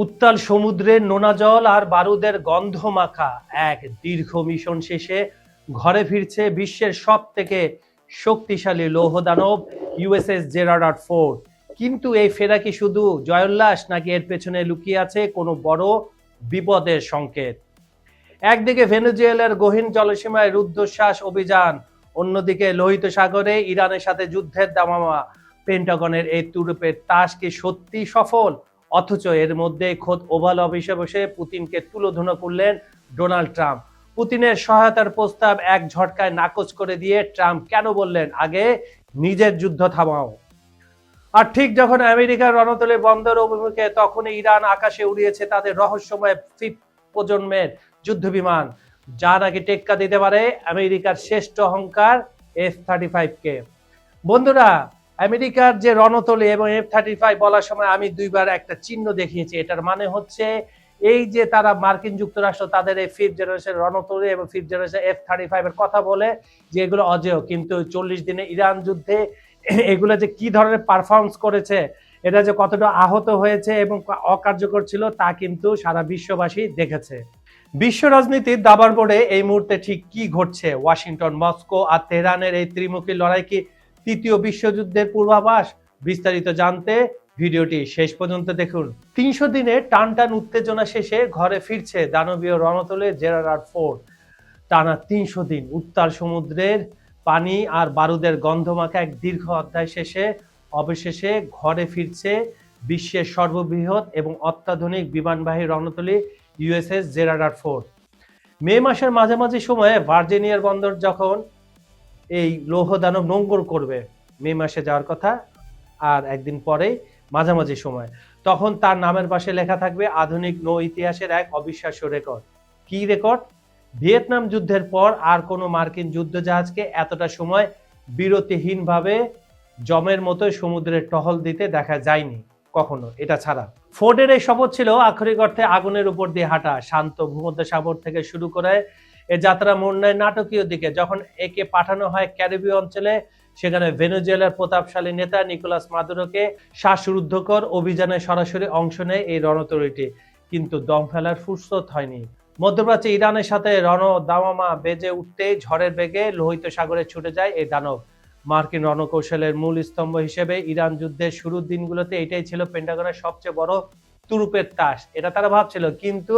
উত্তাল সমুদ্রের নোনা জল আর বারুদের গন্ধ মাখা এক দীর্ঘ মিশন শেষে ঘরে ফিরছে বিশ্বের সব থেকে শক্তিশালী লৌহদানব ইউএসএস জেরার্ড ফোর্ড। কিন্তু এই ফেরা কি শুধু জয়োল্লাস, নাকি এর পেছনে লুকিয়ে আছে কোনো বড় বিপদের সংকেত? একদিকে ভেনেজুয়েলার গহীন জলসীমায় রুদ্ধশ্বাস অভিযান, অন্যদিকে লোহিত সাগরে ইরানের সাথে যুদ্ধের দামামা। পেন্টাগনের এই তুরুপের তাস কি সত্যি সফল? অথচ এর মধ্যে খোদ ওভাল অফিসে বসে পুতিনকে তুলোধনা করলেন ডোনাল্ড ট্রাম্প। পুতিনের সহায়তার প্রস্তাব এক ঝটকায় নাকচ করে দিয়ে ট্রাম্প কেন বললেন, আগে নিজের যুদ্ধ থামাও। আর ঠিক যখন আমেরিকার রণতলে বন্দর অভিমুখে, তখন ইরান আকাশে উড়িয়েছে তাদের রহস্যময় ফিফথ প্রজন্মের যুদ্ধ বিমান, যা নাকি টেক্কা দিতে পারে আমেরিকার শ্রেষ্ঠ অহংকার F-35 কে। বন্ধুরা, আমেরিকার যে রণতলে এবং F-35 বলার সময় আমি দুইবার একটা চিহ্ন দেখিয়েছি। এটার মানে হচ্ছে এই যে তারা মার্কিন যুক্তরাষ্ট্র তাদের এই ফিফথ জেনারেশন রণতলে এবং ফিফথ জেনারেশন F-35 এর কথা বলে যে এগুলো অজেয়, কিন্তু 40 দিনে ইরান যুদ্ধে এগুলো যে কি ধরনের পারফরমেন্স করেছে, এটা যে কতটা আহত হয়েছে এবং অকার্যকর ছিল, তা কিন্তু সারা বিশ্ববাসী দেখেছে। বিশ্ব রাজনীতির দাবার বোর্ডে এই মুহূর্তে ঠিক কি ঘটছে? ওয়াশিংটন, মস্কো আর তেহরানের এই ত্রিমুখী লড়াই কি তৃতীয় বিশ্বযুদ্ধের পূর্বাভাস? বিস্তারিত জানতে ভিডিওটি শেষ পর্যন্ত দেখুন। 300 দিনে টানটান উত্তেজনা শেষে ঘরে ফিরছে দানবীয় রণতলে জেরার্ড ফোর্ড। টানা 300 দিন উত্তাল সমুদ্রের পানি আর বারুদের গন্ধমাখা এক দীর্ঘ অধ্যায় শেষে অবশেষে ঘরে ফিরছে বিশ্বের সর্ববৃহৎ এবং অত্যাধুনিক বিমানবাহী রণতলী ইউএসএস জেরার্ড ফোর্ড। মে মাসের মাঝামাঝি সময়ে ভার্জিনিয়ার বন্দর যখন এই লৌহদানব নোঙ্গর করবে, মে মাসে যাওয়ার কথা আর একদিন পরে মাঝামাঝি সময়, তখন তার নামের পাশে লেখা থাকবে আধুনিক নৌ ইতিহাসের এক অবিশ্বাস্য রেকর্ড। কি রেকর্ড? ভিয়েতনাম যুদ্ধের পর আর কোনো মার্কিন যুদ্ধজাহাজকে এতটা সময় বিরতিহীনভাবে জমের মতো সমুদ্রে টহল দিতে দেখা যায়নি কখনো, এটা ছাড়া। ফোর্ডের এই শপথ ছিল আক্ষরিক অর্থে আগুনের উপর দিয়ে হাঁটা। শান্ত ভূমধ্য সাগর থেকে শুরু করে এ যাত্রা মোড় নেয় নাটকীয় দিকে যখন একে পাঠানো হয় ক্যারিবীয় অঞ্চলে। সেখানে ভেনেজুয়েলার প্রতাপশালী নেতা নিকোলাস মাদুরোকে শ্বাসরুদ্ধকর অভিযানে সরাসরি অংশ নেয় এই রণতরীটি, কিন্তু দম ফেলার ফুরসত হয়নি। মধ্যপ্রাচ্যে ইরানের সাথে দামামা বেজে উঠতেই ঝড়ের বেগে লোহিত সাগরে ছুটে যায় এই দানব। মার্কিন রণকৌশলের মূল স্তম্ভ হিসেবে ইরান যুদ্ধের শুরুর দিনগুলোতে এটাই ছিল পেন্টাগনের সবচেয়ে বড় তুরুপের তাস, এটা তারা ভাবছিল। কিন্তু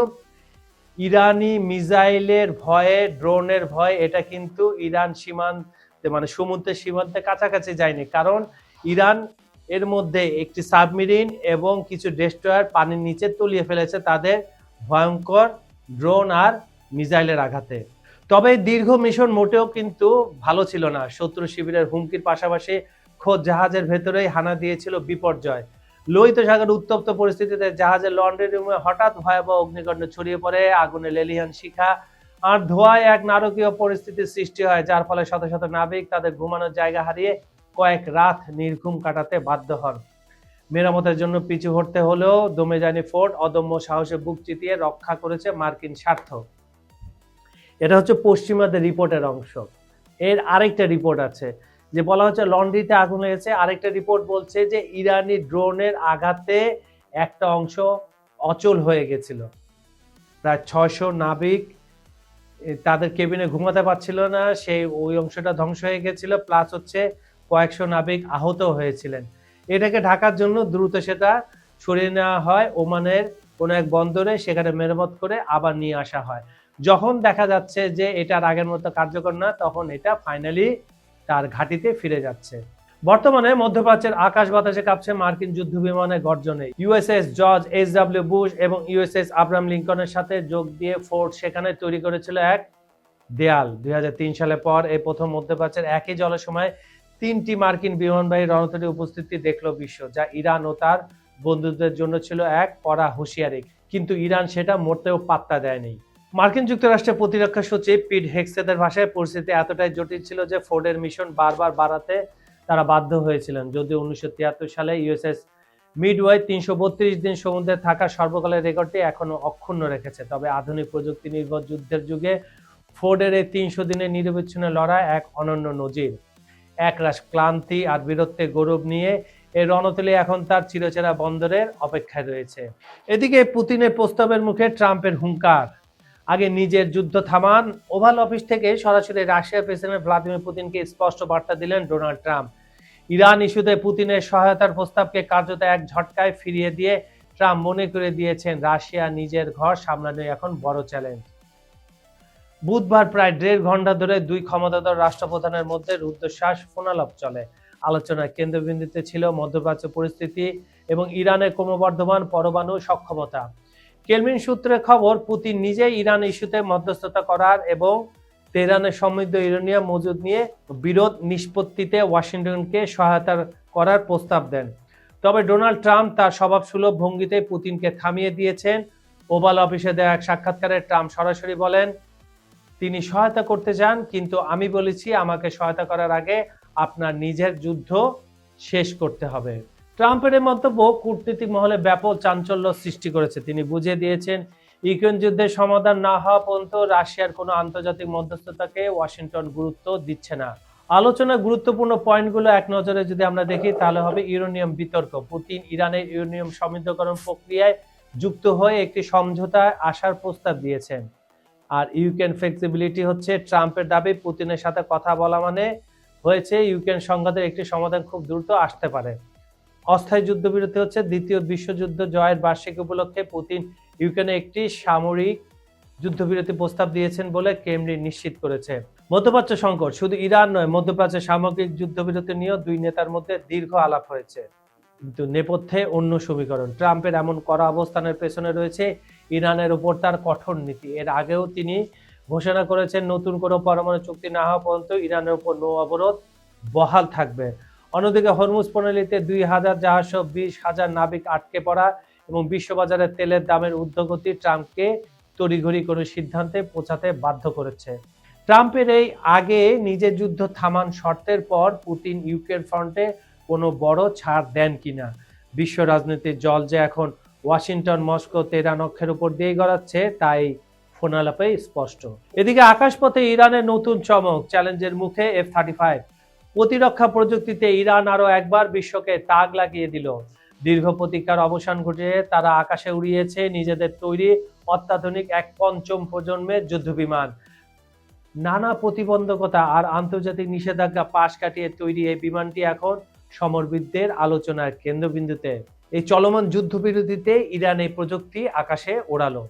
ইরানি মিসাইলের ভয়ে, ড্রোনের ভয়ে এটা কিন্তু ইরান সীমান্তে মানে সমুদ্রের সীমান্তে কাছাকাছি যায়নি, কারণ ইরান এর মধ্যে একটি সাবমেরিন এবং কিছু ডেস্ট্রয়ার পানির নিচে তলিয়ে ফেলেছে তাদের ভয়ঙ্কর ড্রোন আর মিসাইলের আঘাতে। তবে দীর্ঘ মিশন মোটেও কিন্তু ভালো ছিল না। শত্রু শিবিরের হুমকির পাশাপাশি খোদ জাহাজের ভেতরেই হানা দিয়েছিল বিপর্যয়। লোহিত সাগর উত্তপ্ত পরিস্থিতিতে জাহাজের লন্ড্রি রুমে হঠাৎ ভয়াবহ অগ্নিকাণ্ড ছড়িয়ে পড়ে, আগুনে লেলিহান শিখা আর ধোঁয়ায় এক নারকীয় পরিস্থিতির সৃষ্টি হয়, যার ফলে শত শত নাবিক তাদের ঘুমানোর জায়গা হারিয়ে কয়েক রাত নির্ঘুম কাটাতে বাধ্য হন। মেরামতের জন্য পিছু হটতে হলেও দমে যায়নি ফোর্ড। অদম্য সাহসে বুক চিতিয়ে রক্ষা করেছে মার্কিন স্বার্থ। এটা হচ্ছে পশ্চিমাদের রিপোর্টের অংশ। এর আরেকটা রিপোর্ট আছে যে বলা হচ্ছে লন্ড্রিতে আগুন লেগেছে। আরেকটা রিপোর্ট বলছে যে ইরানি ড্রোনের আঘাতে একটা অংশ অচল হয়ে গেছিল। প্রায় 600 নাবিক তাদের কেবিনে ঘুমাতে পারছিল না, ওই অংশটা ধ্বংস হয়ে গেছিল। প্লাস হচ্ছে কয়েকশো নাবিক আহত হয়েছিলেন। এটাকে ঢাকার জন্য দ্রুত সেটা সরিয়ে নেওয়া হয় ওমানের কোনো এক বন্দরে, সেখানে মেরামত করে আবার নিয়ে আসা হয়। যখন দেখা যাচ্ছে যে এটা আগের মতো কার্যকর না, তখন এটা ফাইনালি তার ঘাঁটিতে ফিরে যাচ্ছে। বর্তমানে মধ্যপ্রাচ্যের আকাশ বাতাসে কাঁপছে মার্কিন যুদ্ধ বিমানের গর্জনে। USS George H.W. বুশ এবং ইউএসএস আব্রাহাম লিঙ্কনের সাথে যোগ দিয়ে ফোর্ড সেখানে তৈরি করেছিল এক দেয়াল। 2003 সালের পর এই প্রথম মধ্যপ্রাচ্যের একই জলসময় 3টি মার্কিন বিমানবাহী রণতরী উপস্থিতি দেখলো বিশ্ব, যা ইরান ও তার বন্ধুদের জন্য ছিল এক কড়া হুঁশিয়ারি। কিন্তু ইরান সেটা মোটেও পাত্তা দেয়নি। মার্কিন যুক্তরাষ্ট্রের প্রতিরক্ষা সচিব পিট হেগসেথের ভাষায় পরিস্থিতি এতটাই জটিল ছিল যে ফোর্ডের মিশন বারবার বাড়াতে তারা বাধ্য হয়েছিলেন। যদিও 1973 সালে ইউএসএস মিডওয়ে 332 দিন সমুদ্রে থাকা সর্বকালের রেকর্ডটি এখনো অক্ষুণ্ণ রেখেছে, তবে আধুনিক প্রযুক্তি নির্ভর যুদ্ধের যুগে ফোর্ডের এই 300 দিনের নিরবিচ্ছিন্ন লড়াই এক অনন্য নজির। একরাশ ক্লান্তি আর বীরত্বের গৌরব নিয়ে এই রণতলী এখন তার চিরচেরা বন্দরের অপেক্ষায় রয়েছে। এদিকে পুতিনের প্রস্তাবের মুখে ট্রাম্পের হুঙ্কার, আগে নিজের যুদ্ধ থামান। ওভাল অফিস থেকে সরাসরি রাশিয়ার প্রেসিডেন্ট ভ্লাদিমির পুতিনকে স্পষ্ট বার্তা দিলেন ডোনাল্ড ট্রাম্প। ইরান ইস্যুতে পুতিনের সহায়তার প্রস্তাবকে কার্যত এক ঝটকায় ফিরিয়ে দিয়ে ট্রাম্প মনে করে দিয়েছেন রাশিয়া নিজের ঘর সামলানো এখন বড় চ্যালেঞ্জ। বুধবার প্রায় 1.5 ঘন্টা ধরে দুই ক্ষমতাধর রাষ্ট্রপ্রধানের মধ্যে রুদ্ধশ্বাস ফোনালাপ চলে। আলোচনার কেন্দ্রবিন্দুতে ছিল মধ্যপ্রাচ্য পরিস্থিতি এবং ইরানের ক্রমবর্ধমান পরমাণু সক্ষমতা। কেলমিন সূত্রে খবর, পুতিন নিজেই ইরান ইস্যুতে মধ্যস্থতা করার এবং তেহরানের সমৃদ্ধ ইউরেনিয়াম মজুদ নিয়ে বিরোধ নিষ্পত্তিতে ওয়াশিংটনকে সহায়তা করার প্রস্তাব দেন। তবে ডোনাল্ড ট্রাম্প তার স্বভাবসুলভ ভঙ্গিতে পুতিনকে থামিয়ে দিয়েছেন। ওভাল অফিসে দেওয়া এক সাক্ষাৎকারে ট্রাম্প সরাসরি বলেন, তিনি সহায়তা করতে চান, কিন্তু আমি বলেছি আমাকে সহায়তা করার আগে আপনার নিজের যুদ্ধ শেষ করতে হবে। ট্রাম্পের এই মন্তব্য কূটনীতিক মহলে ব্যাপক চাঞ্চল্য সৃষ্টি করেছে। তিনি বুঝিয়ে দিয়েছেন, ইউক্রেন যুদ্ধের সমাধান না হওয়া পর্যন্ত রাশিয়ার কোনো আন্তর্জাতিক মধ্যস্থতাকে ওয়াশিংটন গুরুত্ব দিচ্ছে না। আলোচনার গুরুত্বপূর্ণ পয়েন্টগুলো এক নজরে যদি আমরা দেখি তাহলে হবে ইউরেনিয়াম বিতর্ক। পুতিন ইরানের ইউরেনিয়াম সমৃদ্ধকরণ প্রক্রিয়ায় যুক্ত হয়ে একটি সমঝোতায় আসার প্রস্তাব দিয়েছেন। আর ইউক্রেন ফ্লেক্সিবিলিটি হচ্ছে ট্রাম্পের দাবি, পুতিনের সাথে কথা বলা মানে হয়েছে ইউক্রেন সংঘাতের একটি সমাধান খুব দ্রুত আসতে পারে। অস্থায়ী যুদ্ধবিরতি হচ্ছে দ্বিতীয় বিশ্বযুদ্ধ জয়ের বার্ষিকী উপলক্ষে পুতিন ইউক্রেনে একটি সামরিক যুদ্ধবিরতি প্রস্তাব দিয়েছেন বলে ক্রেমলিন নিশ্চিত করেছে। মধ্যপ্রাচ্য সংকট, শুধু ইরান নয়, মধ্যপ্রাচ্যের সামগ্রিক যুদ্ধবিরতি নিয়েও দুই নেতার মধ্যে দীর্ঘ আলাপ হয়েছে। কিন্তু নেপথ্যে অন্য সমীকরণ। ট্রাম্পের এমন কড়া অবস্থানের পেছনে রয়েছে ইরানের উপর তার কঠোর নীতি। এর আগেও তিনি ঘোষণা করেছেন নতুন কোনো পরমাণু চুক্তি না হওয়া পর্যন্ত ইরানের উপর নৌ অবরোধ বহাল থাকবে। অন্যদিকে হরমুজ প্রণালীতে 2,000 জাহাজ 20,000 নাবিক আটকে পড়া এবং বিশ্ববাজারে তেলের দামের ঊর্ধ্বগতি ট্রাম্পকে তড়িঘড়ি কোনো সিদ্ধান্তে পৌঁছাতে বাধ্য করেছে। ট্রাম্পের এই আগে নিজের যুদ্ধ থামান শর্তের পর পুতিন ইউক্রেন ফ্রন্টে কোনো বড় ছাড় দেন কিনা। বিশ্ব রাজনীতির জল যে এখন ওয়াশিংটন, মস্কো, তেহরান অক্ষের উপর দিয়ে গড়াচ্ছে তাই ফোনালাপে স্পষ্ট। এদিকে আকাশপথে ইরানের নতুন চমক, চ্যালেঞ্জের মুখে F-35 প্রতিরক্ষা প্রযুক্তিতে ইরান আরো একবার বিশ্বকে তাক লাগিয়ে দিল। দীর্ঘ প্রতীক্ষার অবসান ঘটিয়ে তারা আকাশে উড়িয়েছে নিজেদের তৈরি অত্যাধুনিক এক পঞ্চম প্রজন্মের যুদ্ধবিমান। নানা প্রতিবন্ধকতা আর আন্তর্জাতিক নিষেধাজ্ঞা পাশ কাটিয়ে তৈরি এই বিমানটি এখন সমরবিদদের আলোচনার কেন্দ্রবিন্দুতে। এই চলমান যুদ্ধবিরতিতে ইরান এই প্রযুক্তি আকাশে ওড়ালো।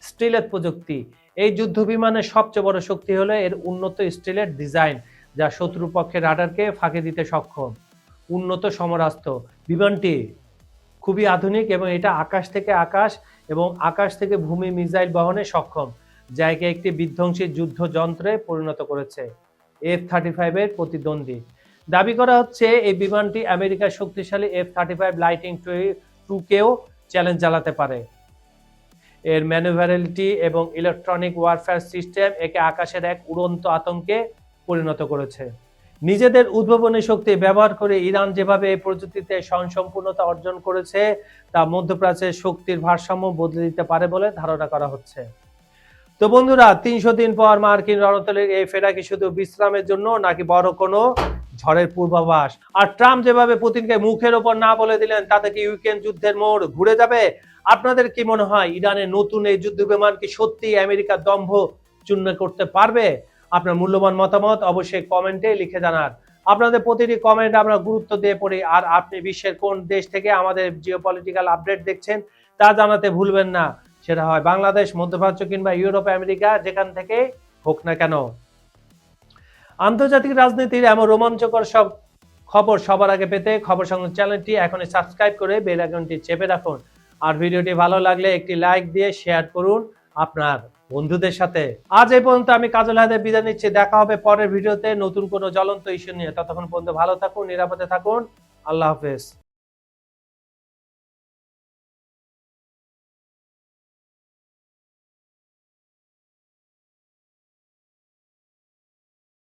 স্টিলেট প্রযুক্তি, এই যুদ্ধ বিমানের সবচেয়ে বড় শক্তি হলো এর উন্নত স্টিলেট ডিজাইন, যা শত্রুপক্ষের রাডারকে ফাঁকি দিতে সক্ষম। উন্নত সমরাস্ত্র, বিমানটি খুবই আধুনিক এবং এটা আকাশ থেকে আকাশ এবং আকাশ থেকে ভূমি মিসাইল বহনে সক্ষম, যা একে একটি বিধ্বংসী যুদ্ধ যন্ত্রে পরিণত করেছে। F-35 এর প্রতিদ্বন্দ্বী। দাবি করা হচ্ছে এই বিমানটি আমেরিকার শক্তিশালী F-35 লাইটিং 2কেও চ্যালেঞ্জ চালাতে পারে। এর ম্যানুভারেবিলিটি এবং ইলেকট্রনিক ওয়ারফেয়ার সিস্টেম একে আকাশের এক উড়ন্ত আতঙ্কে পরিণত করেছে। নিজেদের উদ্ভাবনী শক্তি ব্যবহার করে ইরান যেভাবে এই প্রযুক্তিতে স্বয়ংসম্পূর্ণতা অর্জন করেছে তা মধ্যপ্রাচ্যের শক্তির ভারসাম্য বদলে দিতে পারে বলে ধারণা করা হচ্ছে। তো বন্ধুরা, 300 দিন পর মার্কিন রণতলীর এই ফেরা কি শুধু বিশ্রামের জন্য নাকি বড় কোনো ঝড়ের পূর্বাভাস? আর ট্রাম্প যেভাবে পুতিনকে মুখের ওপর না বলে দিলেন তাতে কি ইউক্রেন যুদ্ধের মোড় ঘুরে যাবে? আপনাদের কি মনে হয় ইরানের নতুন এই যুদ্ধ বিমান কি সত্যি আমেরিকার দম্ভ চূর্ণ করতে পারবে? আপনার মূল্যবান মতামত অবশ্যই কমেন্টে লিখে জানান। আপনাদের প্রতিটি কমেন্ট আমরা গুরুত্ব দিয়ে পড়ি। আর আপনি বিশ্বের কোন দেশ থেকে আমাদের জিওপলিটিক্যাল আপডেট দেখছেন তা জানাতে ভুলবেন না। সেটা হয় বাংলাদেশ, মধ্যপ্রাচ্য কিংবা ইউরোপ, আমেরিকা, যেখান থেকে হোক না কেন। আন্তর্জাতিক রাজনীতির এমন রোমাঞ্চকর সব খবর সবার আগে পেতে খবর সংবাদ চ্যানেলটি এখনই সাবস্ক্রাইব করে বেল আইকনটি চেপে রাখুন। আর ভিডিওটি ভালো লাগলে একটি লাইক দিয়ে শেয়ার করুন আপনার বন্ধুদের সাথে। আজ এই পর্যন্ত আমি কাজল হায়দার বিদায় নিচ্ছি। দেখা হবে পরের ভিডিওতে নতুন কোনো জ্বলন্ত ইস্যু নিয়ে। ততক্ষণ পর্যন্ত ভালো থাকুন, নিরাপদে থাকুন। আল্লাহ হাফেজ।